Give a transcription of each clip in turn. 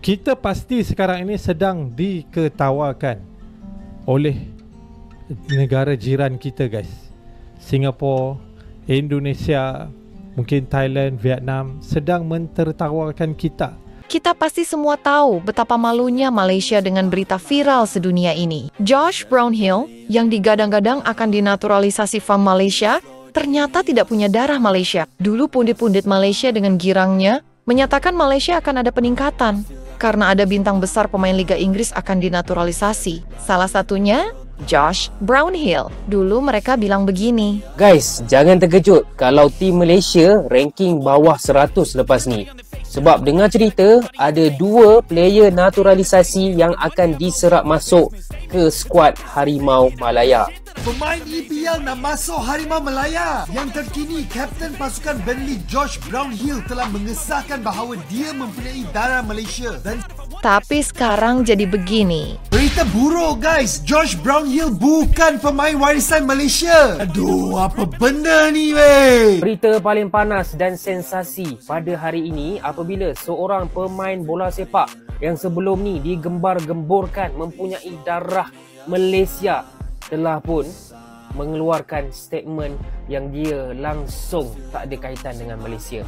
Kita pasti sekarang ini sedang diketawakan oleh negara jiran kita guys. Singapura, Indonesia, mungkin Thailand, Vietnam sedang mentertawakan kita. Kita pasti semua tahu betapa malunya Malaysia dengan berita viral sedunia ini. Josh Brownhill yang digadang-gadang akan dinaturalisasi FAM Malaysia ternyata tidak punya darah Malaysia. Dulu pundit-pundit Malaysia dengan girangnya menyatakan Malaysia akan ada peningkatan karena ada bintang besar pemain Liga Inggris akan dinaturalisasi. Salah satunya Josh Brownhill. Dulu mereka bilang begini, "Guys, jangan terkejut kalau tim Malaysia ranking bawah 100 lepas ni. Sebab dengar cerita ada 2 player naturalisasi yang akan diserap masuk ke skuad Harimau Malaya." Pemain EPL nak masuk Harimau Malaya. Yang terkini, Kapten pasukan Burnley Josh Brownhill telah mengesahkan bahawa dia mempunyai darah Malaysia. Dan tapi sekarang jadi begini. berita buruk guys, Josh Brownhill bukan pemain warisan Malaysia. Aduh, apa benda ni weh? Berita paling panas dan sensasi pada hari ini apabila seorang pemain bola sepak yang sebelum ni digembar-gemborkan mempunyai darah Malaysia telah pun mengeluarkan statement yang dia langsung tak ada kaitan dengan Malaysia.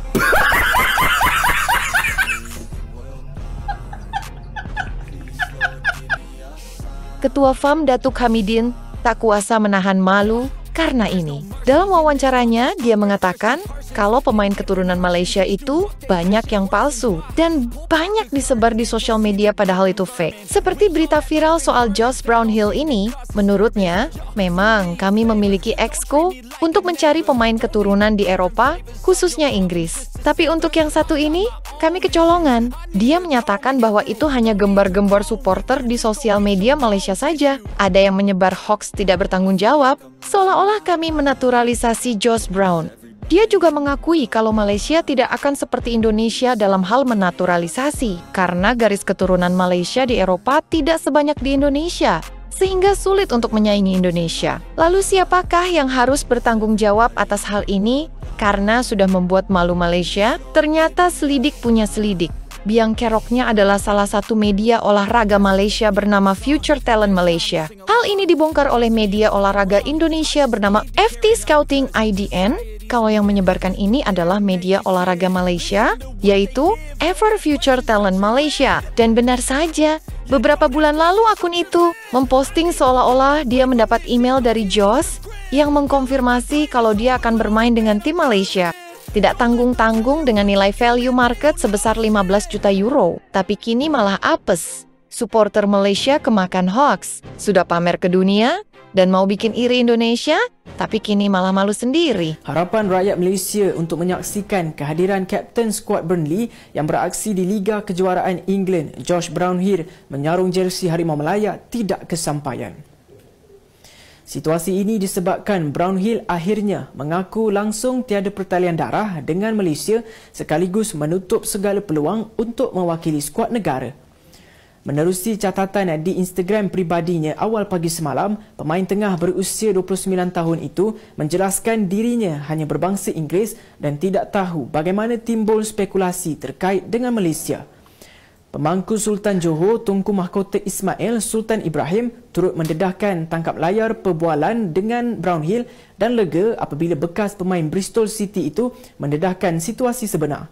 Ketua FAM Datuk Hamidin tak kuasa menahan malu karena ini. Dalam wawancaranya, dia mengatakan kalau pemain keturunan Malaysia itu banyak yang palsu dan banyak disebar di sosial media padahal itu fake. Seperti berita viral soal Josh Brownhill ini, menurutnya, memang kami memiliki exco untuk mencari pemain keturunan di Eropa, khususnya Inggris. Tapi untuk yang satu ini, kami kecolongan. Dia menyatakan bahwa itu hanya gembar-gembar supporter di sosial media Malaysia saja. Ada yang menyebar hoax tidak bertanggung jawab, seolah-olah kami menaturalisasi Josh Brown. Dia juga mengakui kalau Malaysia tidak akan seperti Indonesia dalam hal menaturalisasi, karena garis keturunan Malaysia di Eropa tidak sebanyak di Indonesia, sehingga sulit untuk menyaingi Indonesia. Lalu siapakah yang harus bertanggung jawab atas hal ini? Karena sudah membuat malu Malaysia, ternyata selidik punya selidik. Biang keroknya adalah salah satu media olahraga Malaysia bernama Future Talent Malaysia. Hal ini dibongkar oleh media olahraga Indonesia bernama FT Scouting IDN. Kalau yang menyebarkan ini adalah media olahraga Malaysia, yaitu Ever Future Talent Malaysia. Dan benar saja, beberapa bulan lalu akun itu memposting seolah-olah dia mendapat email dari Josh yang mengkonfirmasi kalau dia akan bermain dengan tim Malaysia. Tidak tanggung-tanggung dengan nilai value market sebesar 15 juta euro. Tapi kini malah apes. Supporter Malaysia kemakan hoax. Sudah pamer ke dunia dan mau bikin iri Indonesia, tapi kini malah malu sendiri. Harapan rakyat Malaysia untuk menyaksikan kehadiran Kapten skuad Burnley yang beraksi di Liga Kejuaraan England, Josh Brownhill, menyarung jersey Harimau Malaya tidak kesampaian. Situasi ini disebabkan Brownhill akhirnya mengaku langsung tiada pertalian darah dengan Malaysia sekaligus menutup segala peluang untuk mewakili skuad negara. Menerusi catatan di Instagram pribadinya awal pagi semalam, pemain tengah berusia 29 tahun itu menjelaskan dirinya hanya berbangsa Inggeris dan tidak tahu bagaimana timbul spekulasi terkait dengan Malaysia. Pemangku Sultan Johor Tunku Mahkota Ismail Sultan Ibrahim turut mendedahkan tangkap layar perbualan dengan Brownhill dan lega apabila bekas pemain Bristol City itu mendedahkan situasi sebenar.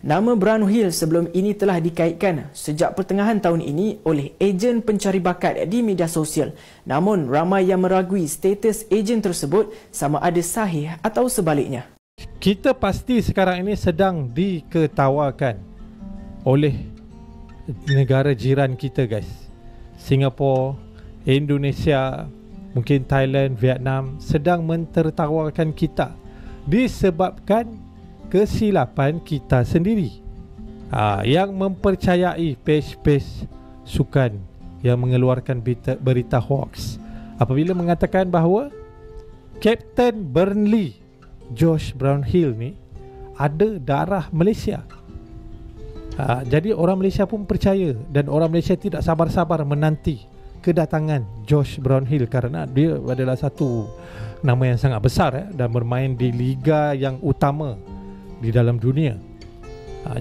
Nama Brownhill sebelum ini telah dikaitkan sejak pertengahan tahun ini oleh ejen pencari bakat di media sosial. Namun ramai yang meragui status ejen tersebut sama ada sahih atau sebaliknya. Kita pasti sekarang ini sedang diketawakan oleh negara jiran kita guys. Singapura, Indonesia, mungkin Thailand, Vietnam sedang mentertawakan kita disebabkan kesilapan kita sendiri. Yang mempercayai page-page sukan yang mengeluarkan berita hoax apabila mengatakan bahawa Kapten Burnley Josh Brownhill ni ada darah Malaysia. Jadi orang Malaysia pun percaya dan orang Malaysia tidak sabar-sabar menanti kedatangan Josh Brownhill kerana dia adalah satu nama yang sangat besar dan bermain di liga yang utama di dalam dunia.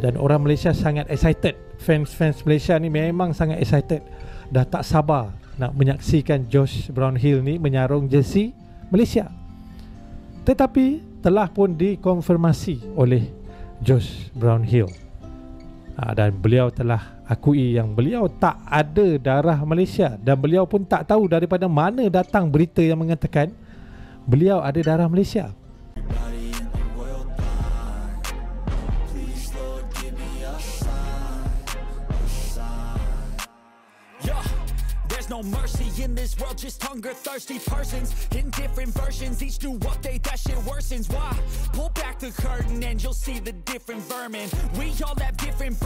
Dan orang Malaysia sangat excited fans Malaysia ni memang sangat excited, dah tak sabar nak menyaksikan Josh Brownhill ni menyarung jersey Malaysia. Tetapi telah pun dikonfirmasi oleh Josh Brownhill, dan beliau telah akui yang beliau tak ada darah Malaysia, dan beliau pun tak tahu daripada mana datang berita yang mengatakan beliau ada darah Malaysia. No mercy in this world, just hunger thirsty persons in different versions, each new update that shit worsens. Why? Pull back the curtain and you'll see the different vermin. We all have different